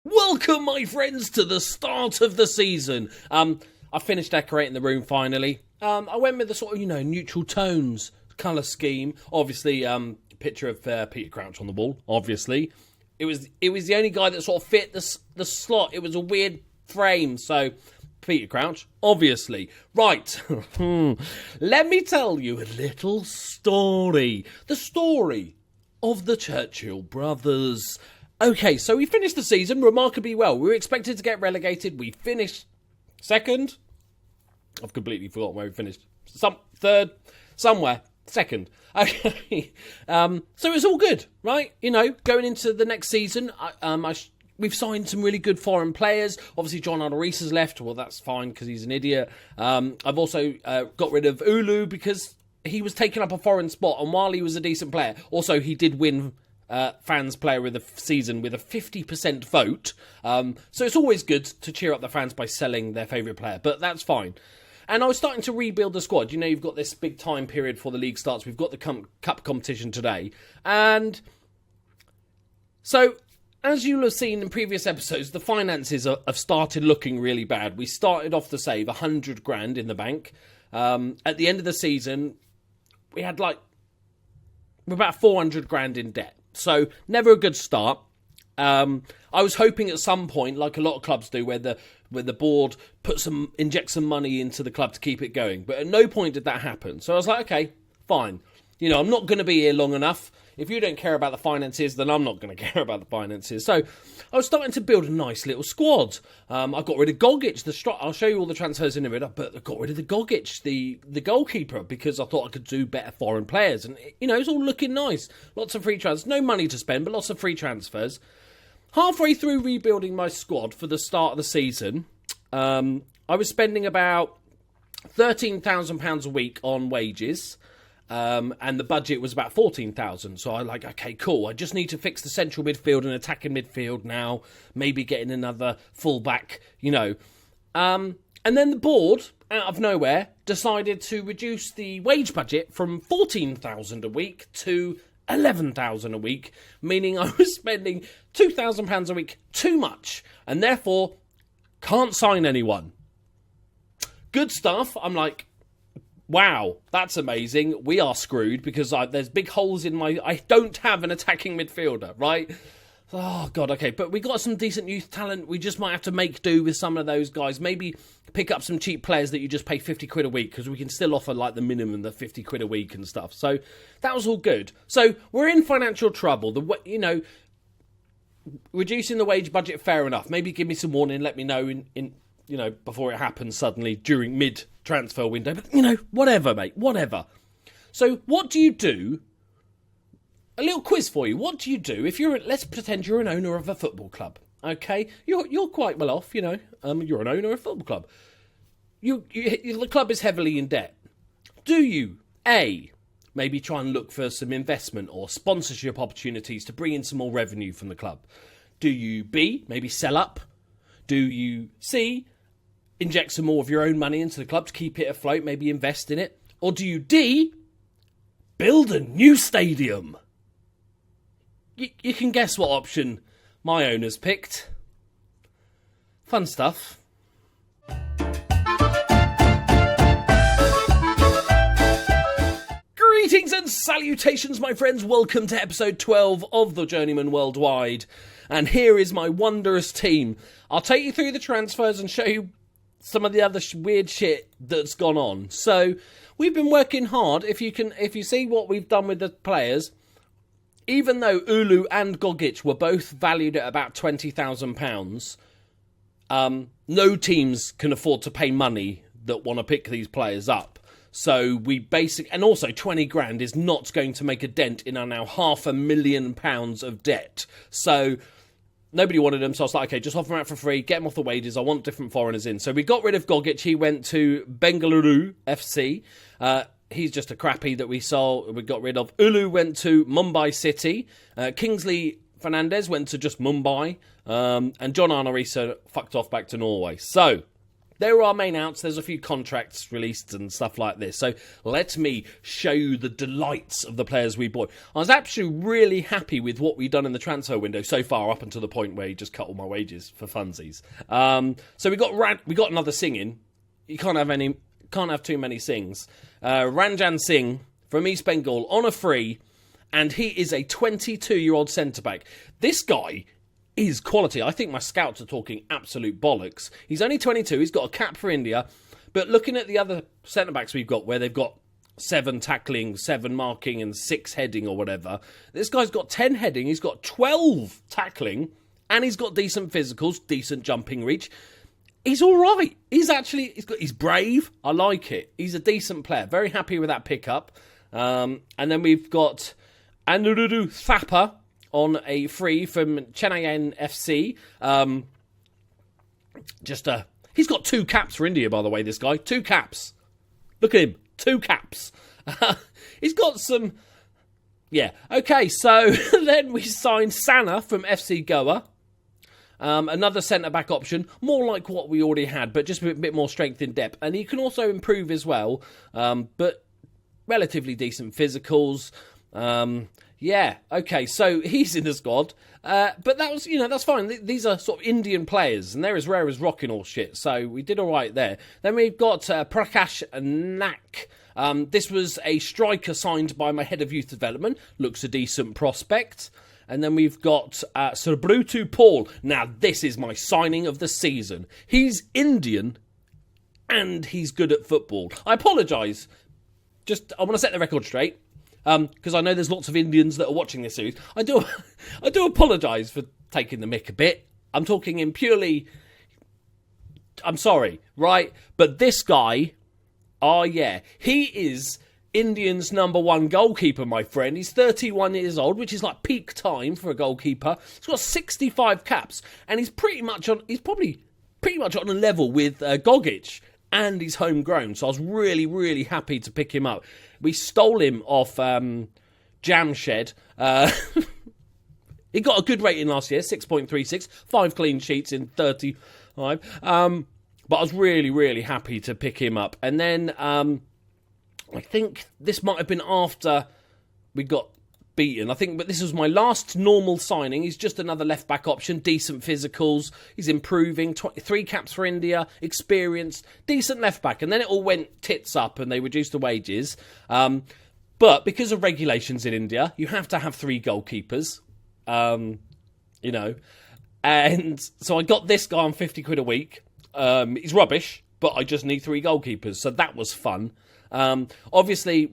Welcome, my friends, to the start of the season. I finished decorating the room finally. I went with the sort of, neutral tones, colour scheme. Obviously, picture of Peter Crouch on the wall, obviously. It was the only guy that sort of fit the slot. It was a weird frame, so Peter Crouch, obviously. Right, let me tell you a little story. The story of the Churchill Brothers. Okay, so we finished the season remarkably well. We were expected to get relegated. We finished second. I've completely forgotten where we finished. Third, somewhere. Second. Okay. So it's all good, right? Going into the next season, we've signed some really good foreign players. Obviously, John Arnold has left. Well, that's fine because he's an idiot. I've also got rid of Ulu because he was taking up a foreign spot. And while he was a decent player, also he did win fans player of the season with a 50% vote. So it's always good to cheer up the fans by selling their favourite player, but that's fine. And I was starting to rebuild the squad. You've got this big time period before the league starts. We've got the cup competition today. And so, as you'll have seen in previous episodes, the finances have started looking really bad. We started off the save, 100 grand in the bank. At the end of the season, we had we're about 400 grand in debt. So, never a good start. I was hoping at some point, like a lot of clubs do, where the board injects some money into the club to keep it going. But at no point did that happen. So I was like, okay, fine. I'm not going to be here long enough. If you don't care about the finances, then I'm not going to care about the finances. So I was starting to build a nice little squad. I got rid of Gogic. I'll show you all the transfers in a minute, but I got rid of the Gogic, the goalkeeper, because I thought I could do better foreign players. And, it's all looking nice. Lots of free transfers. No money to spend, but lots of free transfers. Halfway through rebuilding my squad for the start of the season, I was spending about £13,000 a week on wages. And the budget was about 14,000. So I okay, cool. I just need to fix the central midfield and attacking midfield now. Maybe getting another fullback, And then the board, out of nowhere, decided to reduce the wage budget from 14,000 a week to 11,000 a week, meaning I was spending £2,000 a week too much, and therefore can't sign anyone. Good stuff. I'm like, wow, that's amazing. We are screwed because there's big holes in I don't have an attacking midfielder, right? Oh, God, okay. But we got some decent youth talent. We just might have to make do with some of those guys. Maybe pick up some cheap players that you just pay 50 quid a week because we can still offer the minimum, the 50 quid a week and stuff. So that was all good. So we're in financial trouble. Reducing the wage budget, fair enough. Maybe give me some warning. Let me know in before it happens suddenly during mid-transfer window. But, whatever, mate, whatever. So what do you do? A little quiz for you. What do you do if let's pretend you're an owner of a football club, okay? You're quite well off, you're an owner of a football club. The club is heavily in debt. Do you, A, maybe try and look for some investment or sponsorship opportunities to bring in some more revenue from the club? Do you, B, maybe sell up? Do you, C, inject some more of your own money into the club to keep it afloat, maybe invest in it? Or do you, D, build a new stadium? You can guess what option my owners picked. Fun stuff. Greetings and salutations, my friends. Welcome to episode 12 of the Journeyman Worldwide. And here is my wondrous team. I'll take you through the transfers and show you some of the other weird shit that's gone on. So, we've been working hard. If you see what we've done with the players, even though Ulu and Gogic were both valued at about £20,000, no teams can afford to pay money that want to pick these players up. So and also 20 grand is not going to make a dent in our now £500,000 of debt. So nobody wanted them, so I was like, okay, just offer them out for free, get them off the wages, I want different foreigners in. So we got rid of Gogic, he went to Bengaluru FC. He's just a crappy that we got rid of. Ulu went to Mumbai City. Kingsley Fernandez went to just Mumbai. And John Arnorisa fucked off back to Norway. So, there are our main outs. There's a few contracts released and stuff like this. So let me show you the delights of the players we bought. I was actually really happy with what we've done in the transfer window so far, up until the point where he just cut all my wages for funsies. So we got another singing. You can't have too many sings. Ranjan Singh from East Bengal on a free, and he is a 22-year-old centre-back. This guy is quality. I think my scouts are talking absolute bollocks. He's only 22, he's got a cap for India, but looking at the other centre-backs we've got, where they've got 7 tackling, 7 marking and 6 heading or whatever, this guy's got 10 heading, he's got 12 tackling, and he's got decent physicals, decent jumping reach. He's all right. He's brave. I like it. He's a decent player. Very happy with that pickup. And then we've got Anuruddha Thapa on a free from Chennai FC. He's got 2 caps for India, by the way, this guy. 2 caps. Look at him. 2 caps. He's got some... Yeah. Okay, so then we signed Sana from FC Goa. Another centre-back option, more like what we already had, but just a bit more strength in depth. And he can also improve as well, but relatively decent physicals. Yeah, okay, so he's in the squad. But that was, that's fine. These are sort of Indian players, and they're as rare as rock and all shit, so we did all right there. Then we've got Prakash Nak. This was a striker signed by my head of youth development. Looks a decent prospect. And then we've got Surbrutu Paul. Now, this is my signing of the season. He's Indian, and he's good at football. I apologise. I want to set the record straight, because I know there's lots of Indians that are watching this series. I do apologise for taking the mick a bit. I'm talking in purely... I'm sorry, right? But this guy, oh yeah, he is... Indian's #1 goalkeeper, my friend. He's 31 years old, which is like peak time for a goalkeeper. He's got 65 caps, and he's probably pretty much on a level with Gogic, and he's homegrown. So I was really, really happy to pick him up. We stole him off Jamshed. He got a good rating last year, 6.36, 5 clean sheets in 35. But I was really, really happy to pick him up. And then... I think this might have been after we got beaten. But this was my last normal signing. He's just another left-back option, decent physicals. He's improving, 3 caps for India, experienced, decent left-back. And then it all went tits up and they reduced the wages. But because of regulations in India, you have to have 3 goalkeepers, And so I got this guy on 50 quid a week. He's rubbish, but I just need 3 goalkeepers. So that was fun. Obviously,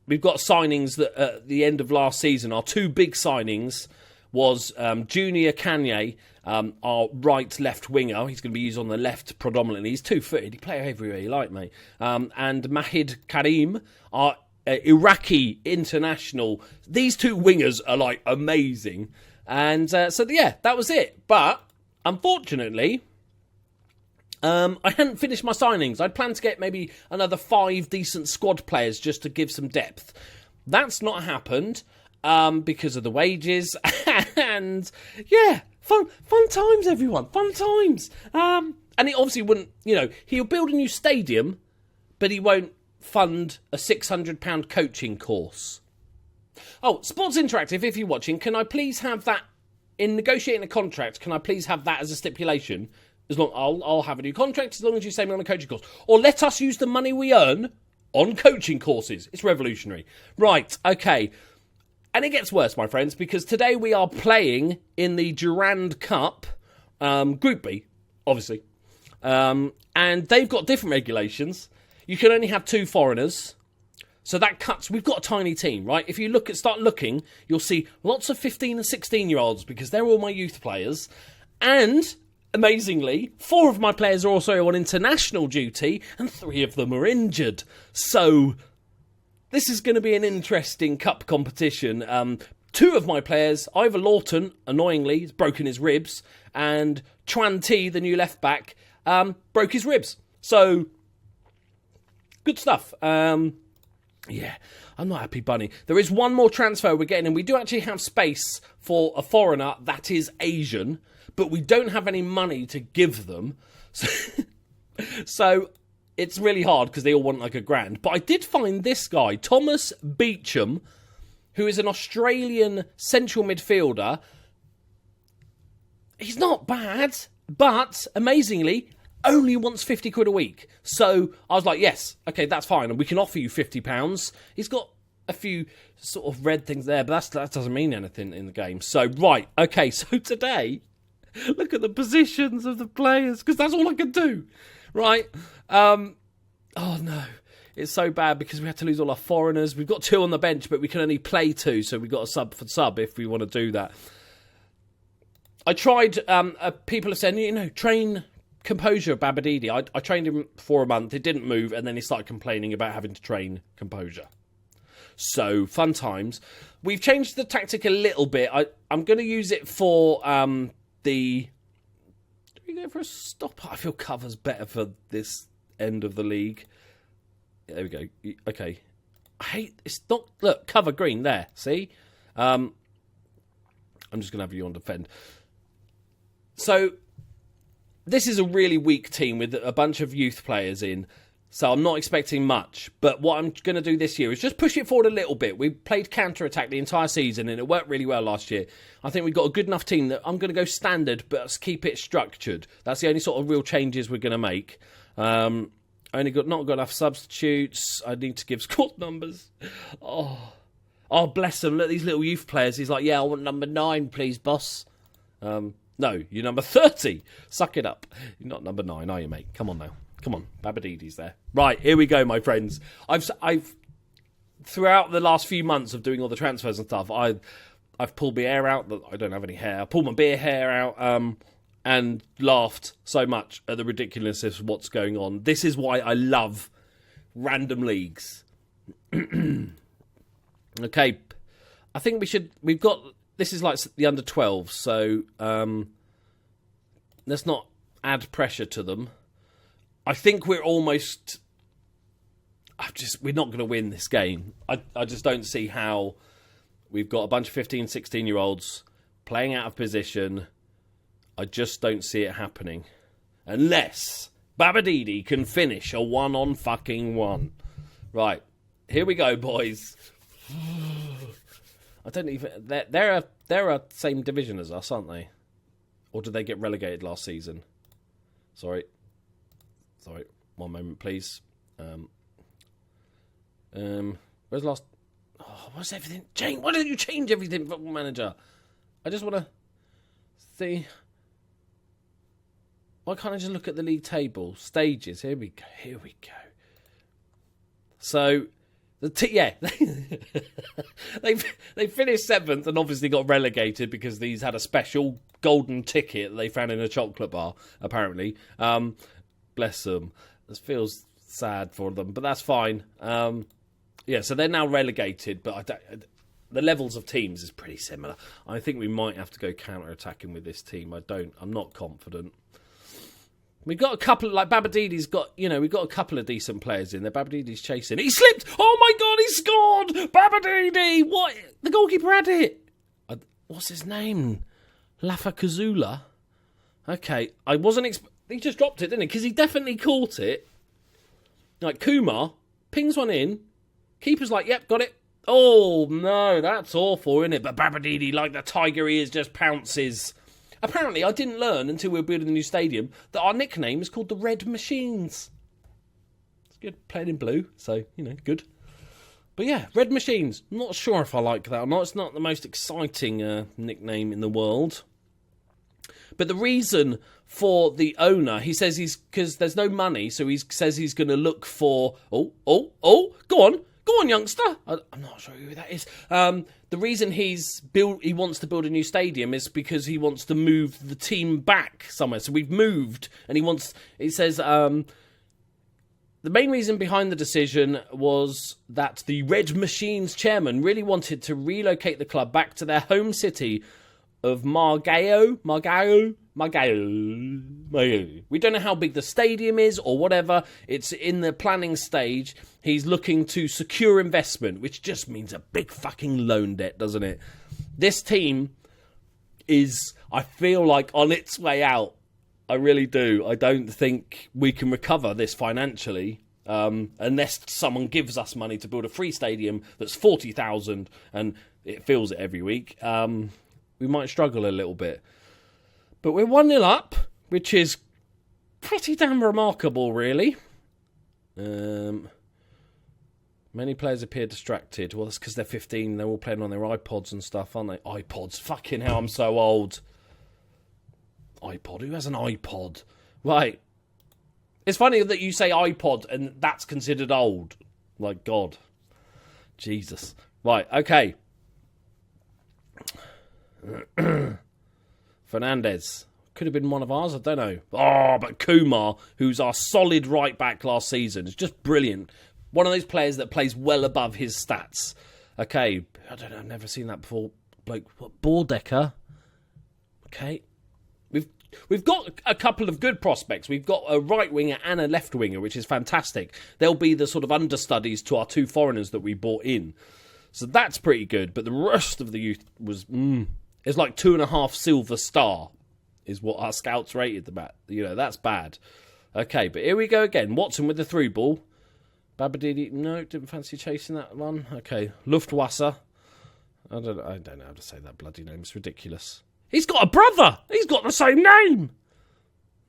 we've got signings that at the end of last season. Our 2 big signings was Junior Kanye, our right-left winger. He's going to be used on the left predominantly. He's 2-footed. He play everywhere you like, mate. And Mahid Karim, our Iraqi international. These 2 wingers are like amazing. And that was it. But unfortunately... I hadn't finished my signings. I'd planned to get maybe another 5 decent squad players just to give some depth. That's not happened because of the wages. And yeah, fun times, everyone. Fun times. And he obviously wouldn't, he'll build a new stadium, but he won't fund a £600 coaching course. Oh, Sports Interactive, if you're watching, can I please have that in negotiating a contract? Can I please have that as a stipulation? I'll have a new contract as long as you say me on a coaching course. Or let us use the money we earn on coaching courses. It's revolutionary. Right, okay. And it gets worse, my friends, because today we are playing in the Durand Cup, Group B, obviously. And they've got different regulations. You can only have 2 foreigners. So that cuts... We've got a tiny team, right? If you start looking, you'll see lots of 15 and 16-year-olds because they're all my youth players. And... amazingly, 4 of my players are also on international duty, and 3 of them are injured. So, this is going to be an interesting cup competition. 2 of my players, Ivor Lawton, annoyingly, has broken his ribs, and Chuan T, the new left-back, broke his ribs. So, good stuff. Yeah, I'm not happy, bunny. There is one more transfer we're getting, and we do actually have space for a foreigner that is Asian, but we don't have any money to give them. So So it's really hard because they all want like £1,000. But I did find this guy, Thomas Beecham, who is an Australian central midfielder. He's not bad, but amazingly, only wants £50 a week. So I was like, yes, okay, that's fine. And we can offer you £50. He's got a few sort of red things there, but that doesn't mean anything in the game. So, right, okay, so today, look at the positions of the players, because that's all I can do, right? Oh, no. It's so bad because we had to lose all our foreigners. We've got 2 on the bench, but we can only play 2, so we've got a sub for sub if we want to do that. I tried, people have said, train Composure Babadidi. I trained him for a month, it didn't move, and then he started complaining about having to train Composure. So, fun times. We've changed the tactic a little bit. I'm going to use it for do we go for a stop? I feel cover's better for this end of the league. There we go. Okay. It's not, look, cover green there, see? I'm just going to have you on defend. So, this is a really weak team with a bunch of youth players in, so I'm not expecting much. But what I'm going to do this year is just push it forward a little bit. We played counter-attack the entire season, and it worked really well last year. I think we've got a good enough team that I'm going to go standard, but keep it structured. That's the only sort of real changes we're going to make. Not got enough substitutes. I need to give squad numbers. Oh, bless them. Look, these little youth players. He's like, yeah, I want number 9, please, boss. No, you're number 30. Suck it up. You're not number 9, are you, mate? Come on now. Come on. Babadidi's there. Right, here we go, my friends. I've throughout the last few months of doing all the transfers and stuff, I've pulled my hair out. I don't have any hair. I pulled my beard hair out and laughed so much at the ridiculousness of what's going on. This is why I love random leagues. Okay, I think we've got... This is like the under 12, so let's not add pressure to them. I think we're almost... we're not going to win this game. I just don't see how we've got a bunch of 15, 16-year-olds playing out of position. I just don't see it happening. Unless Babadidi can finish a 1-on-fucking-1. Right, here we go, boys. I don't even... They're a same division as us, aren't they? Or did they get relegated last season? Sorry. 1 moment, please. Where's last... Oh, what's everything... Change? Why don't you change everything, Football Manager? I just want to see... Why can't I just look at the league table? Stages. Here we go. So... they finished 7th and obviously got relegated because these had a special golden ticket that they found in a chocolate bar, apparently. Bless them. This feels sad for them, but that's fine. So they're now relegated, but the levels of teams is pretty similar. I think we might have to go counter-attacking with this team. I'm not confident. We've got a couple, like Babadidi's got, we've got a couple of decent players in there. Babadidi's chasing. He slipped! Oh my God, he scored! Babadidi! What? The goalkeeper had it! What's his name? Lafakazula? Okay, I wasn't he just dropped it, didn't he? Because he definitely caught it. Like, Kumar pings one in. Keeper's like, yep, got it. Oh, no, that's awful, isn't it? But Babadidi, like the tiger he is, just pounces. Apparently, I didn't learn until we were building a new stadium that our nickname is called the Red Machines. It's good, playing in blue, so, good. But yeah, Red Machines. I'm not sure if I like that or not. It's not the most exciting nickname in the world. But the reason for the owner, he says because there's no money, so he says he's going to look for... Oh, go on, youngster. I'm not sure who that is. The reason he wants to build a new stadium is because he wants to move the team back somewhere. So we've moved, and he says, the main reason behind the decision was that the Red Machines chairman really wanted to relocate the club back to their home city of Margao. We don't know how big the stadium is or whatever. It's in the planning stage. He's looking to secure investment, which just means a big fucking loan debt, doesn't it? This team is, I feel like, on its way out. I really do. I don't think we can recover this financially unless someone gives us money to build a free stadium that's 40,000 and it fills it every week. We might struggle a little bit. But we're 1-0 up, which is pretty damn remarkable, really. Many players appear distracted. Well, that's because they're 15. They're all playing on their iPods and stuff, aren't they? iPods. Fucking hell, I'm so old. iPod? Who has an iPod? Right. It's funny that you say iPod and that's considered old. Like, God. Jesus. Right, okay. Fernandez. Could have been one of ours, I don't know. Oh, but Kumar, who's our solid right back last season, is just brilliant. One of those players that plays well above his stats. Okay, I don't know, I've never seen that before. Like, what, Bordecker? Okay. We've got a couple of good prospects. We've got a right winger and a left winger, which is fantastic. They'll be the sort of understudies to our two foreigners that we brought in. So that's pretty good. But the rest of the youth was, it's like 2.5 silver star is what our scouts rated them at. You know, that's bad. Okay, but here we go again. Watson with the through ball. Babadidi, no, didn't fancy chasing that one. Okay, Luftwasser. I don't know how to say that bloody name. It's ridiculous. He's got a brother. He's got the same name.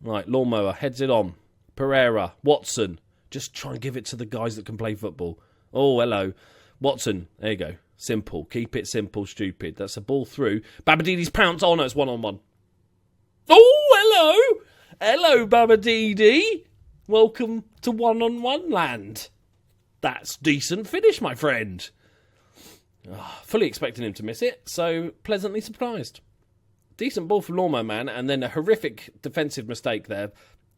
Right, Lawnmower, heads it on. Pereira, Watson. Just try and give it to the guys that can play football. Oh, hello. Watson, there you go. Simple. Keep it simple, stupid. That's a ball through. Babadidi's pounce. Oh, no, it's 1-on-1. Oh, hello. Hello, Babadidi. Welcome to 1-on-1 land. That's decent finish, my friend. Fully expecting him to miss it, so pleasantly surprised. Decent ball from Lawnmower Man, and then a horrific defensive mistake there.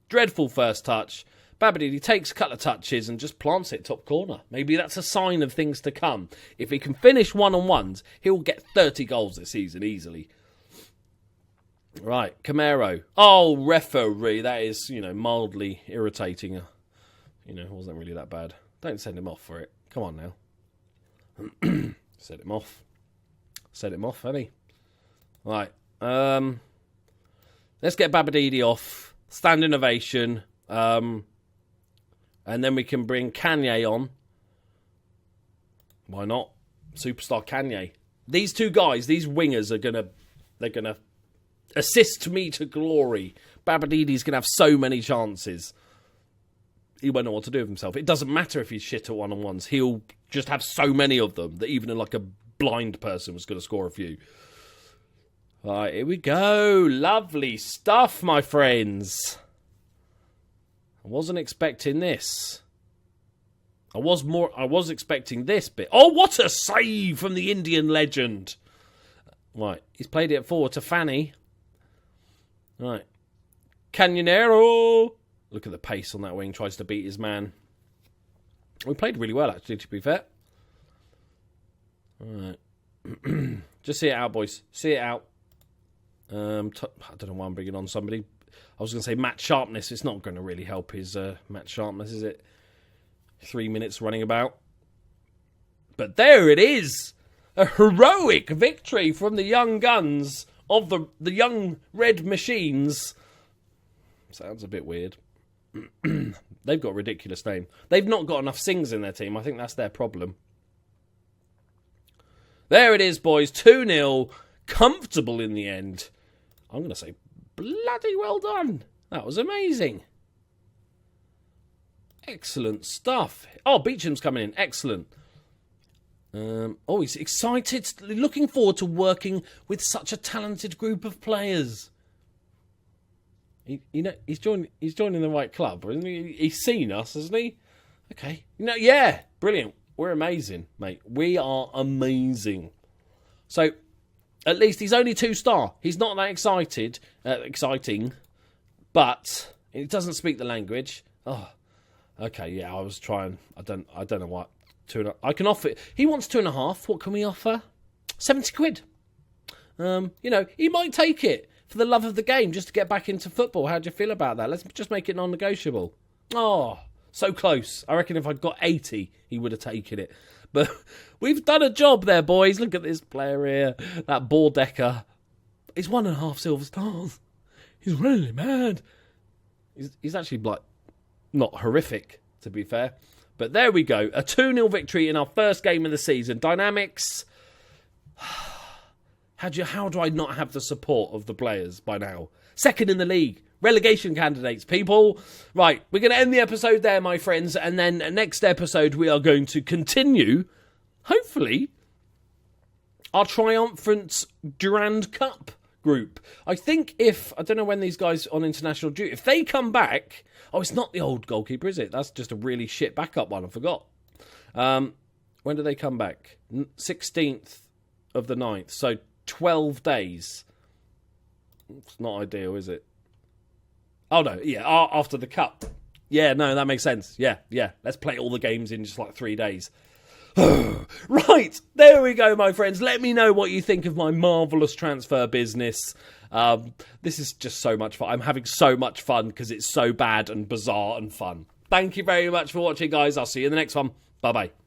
Dreadful first touch. Babadidi takes a couple of touches and just plants it top corner. Maybe that's a sign of things to come. If he can finish 1-on-1s, he'll get 30 goals this season easily. Right, Camaro. Oh, referee. That is, mildly irritating. It wasn't really that bad. Don't send him off for it. Come on now. Set him off. Set him off, hasn't he? Right. Let's get Babadidi off. Standing ovation. And then we can bring Kanye on. Why not? Superstar Kanye. These two guys, these wingers they're gonna assist me to glory. Babadidi's gonna have so many chances. He won't know what to do with himself. It doesn't matter if he's shit at 1-on-1s. He'll just have so many of them that even like a blind person was going to score a few. All right, here we go. Lovely stuff, my friends. I wasn't expecting this. I was expecting this bit. Oh, what a save from the Indian legend. Right, he's played it forward to Fanny. Right. Canyonero. Look at the pace on that wing. Tries to beat his man. We played really well, actually, to be fair. All right. Just see it out, boys. See it out. I don't know why I'm bringing on somebody. I was going to say match sharpness. It's not going to really help his match sharpness, is it? 3 minutes running about. But there it is. A heroic victory from the young guns of the young red machines. Sounds a bit weird. They've got a ridiculous name. They've not got enough sings in their team. I think that's their problem. There it is, boys. 2-0. Comfortable in the end. I'm going to say bloody well done. That was amazing. Excellent stuff. Oh, Beecham's coming in. Excellent. He's excited. Looking forward to working with such a talented group of players. He's joining the right club, isn't he? He's seen us, hasn't he? Okay. Yeah, brilliant. We're amazing, mate. We are amazing. So, at least he's only 2-star. He's not that exciting, but he doesn't speak the language. Oh, okay. Yeah, I was trying. I don't know what. I can offer. He wants 2.5. What can we offer? 70 quid. He might take it for the love of the game, just to get back into football. How do you feel about that? Let's just make it non-negotiable. Oh, so close. I reckon if I'd got 80, he would have taken it. But we've done a job there, boys. Look at this player here. That Bordecker. He's 1.5 silver stars. he's really mad. He's actually, like, not horrific, to be fair. But there we go. A 2-0 victory in our first game of the season. Dynamics. How do I not have the support of the players by now? Second in the league. Relegation candidates, people. Right, we're going to end the episode there, my friends. And then next episode, we are going to continue, hopefully, our triumphant Durand Cup group. I think I don't know when these guys on international duty, if they come back... Oh, it's not the old goalkeeper, is it? That's just a really shit backup one. I forgot. When do they come back? 16th of the 9th. So 12 days. It's not ideal, is it? Oh, no. Yeah, after the cup. Yeah, no, that makes sense. Yeah. Let's play all the games in just like 3 days. Right, there we go, my friends. Let me know what you think of my marvellous transfer business. This is just so much fun. I'm having so much fun because it's so bad and bizarre and fun. Thank you very much for watching, guys. I'll see you in the next one. Bye-bye.